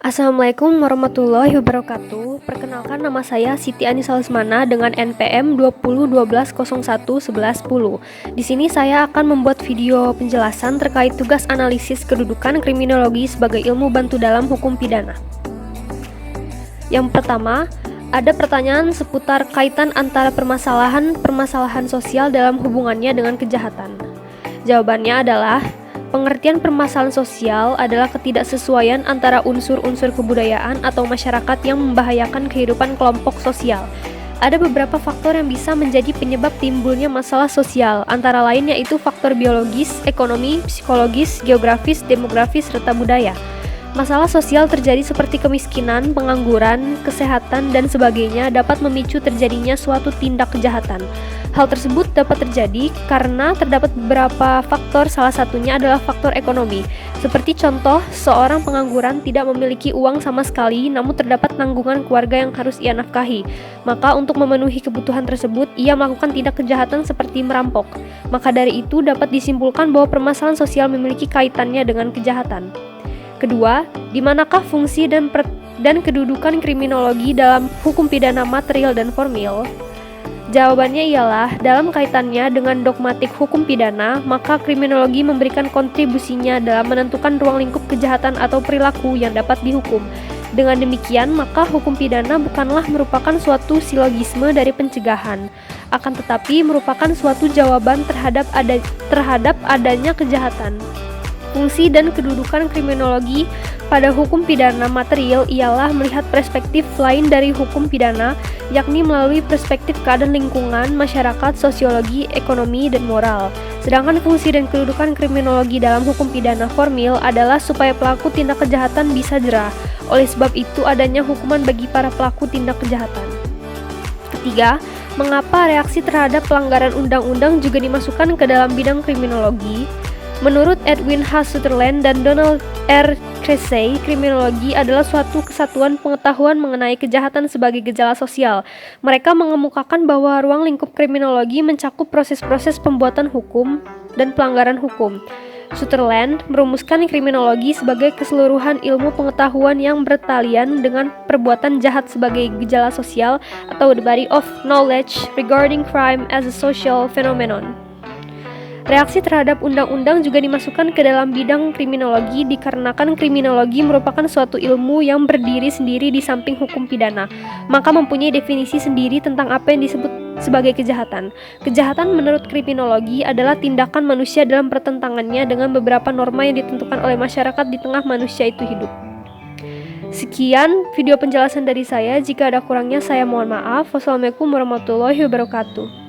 Assalamualaikum warahmatullahi wabarakatuh. Perkenalkan, nama saya Siti Anissa Lesmana dengan NPM 2012011110. Di sini saya akan membuat video penjelasan terkait tugas analisis kedudukan kriminologi sebagai ilmu bantu dalam hukum pidana. Yang pertama, ada pertanyaan seputar kaitan antara permasalahan sosial dalam hubungannya dengan kejahatan. Jawabannya adalah pengertian permasalahan sosial adalah ketidaksesuaian antara unsur-unsur kebudayaan atau masyarakat yang membahayakan kehidupan kelompok sosial. Ada beberapa faktor yang bisa menjadi penyebab timbulnya masalah sosial, antara lain yaitu faktor biologis, ekonomi, psikologis, geografis, demografis, serta budaya. Masalah sosial terjadi seperti kemiskinan, pengangguran, kesehatan, dan sebagainya dapat memicu terjadinya suatu tindak kejahatan. Hal tersebut dapat terjadi karena terdapat beberapa faktor, salah satunya adalah faktor ekonomi. Seperti contoh, seorang pengangguran tidak memiliki uang sama sekali, namun terdapat tanggungan keluarga yang harus ia nafkahi. Maka untuk memenuhi kebutuhan tersebut, ia melakukan tindak kejahatan seperti merampok. Maka dari itu dapat disimpulkan bahwa permasalahan sosial memiliki kaitannya dengan kejahatan. Kedua, di manakah fungsi dan kedudukan kriminologi dalam hukum pidana material dan formil? Jawabannya ialah, dalam kaitannya dengan dogmatik hukum pidana, maka kriminologi memberikan kontribusinya dalam menentukan ruang lingkup kejahatan atau perilaku yang dapat dihukum. Dengan demikian, maka hukum pidana bukanlah merupakan suatu silogisme dari pencegahan, akan tetapi merupakan suatu jawaban terhadap adanya kejahatan. Fungsi dan kedudukan kriminologi pada hukum pidana material ialah melihat perspektif lain dari hukum pidana, yakni melalui perspektif keadaan lingkungan, masyarakat, sosiologi, ekonomi, dan moral. Sedangkan fungsi dan kedudukan kriminologi dalam hukum pidana formil adalah supaya pelaku tindak kejahatan bisa jera. Oleh sebab itu adanya hukuman bagi para pelaku tindak kejahatan. Ketiga, mengapa reaksi terhadap pelanggaran undang-undang juga dimasukkan ke dalam bidang kriminologi? Menurut Edwin H. Sutherland dan Donald R. Cressey, kriminologi adalah suatu kesatuan pengetahuan mengenai kejahatan sebagai gejala sosial. Mereka mengemukakan bahwa ruang lingkup kriminologi mencakup proses-proses pembuatan hukum dan pelanggaran hukum. Sutherland merumuskan kriminologi sebagai keseluruhan ilmu pengetahuan yang bertalian dengan perbuatan jahat sebagai gejala sosial atau the body of knowledge regarding crime as a social phenomenon. Reaksi terhadap undang-undang juga dimasukkan ke dalam bidang kriminologi dikarenakan kriminologi merupakan suatu ilmu yang berdiri sendiri di samping hukum pidana, maka mempunyai definisi sendiri tentang apa yang disebut sebagai kejahatan. Kejahatan menurut kriminologi adalah tindakan manusia dalam pertentangannya dengan beberapa norma yang ditentukan oleh masyarakat di tengah manusia itu hidup. Sekian video penjelasan dari saya, jika ada kurangnya saya mohon maaf. Wassalamualaikum warahmatullahi wabarakatuh.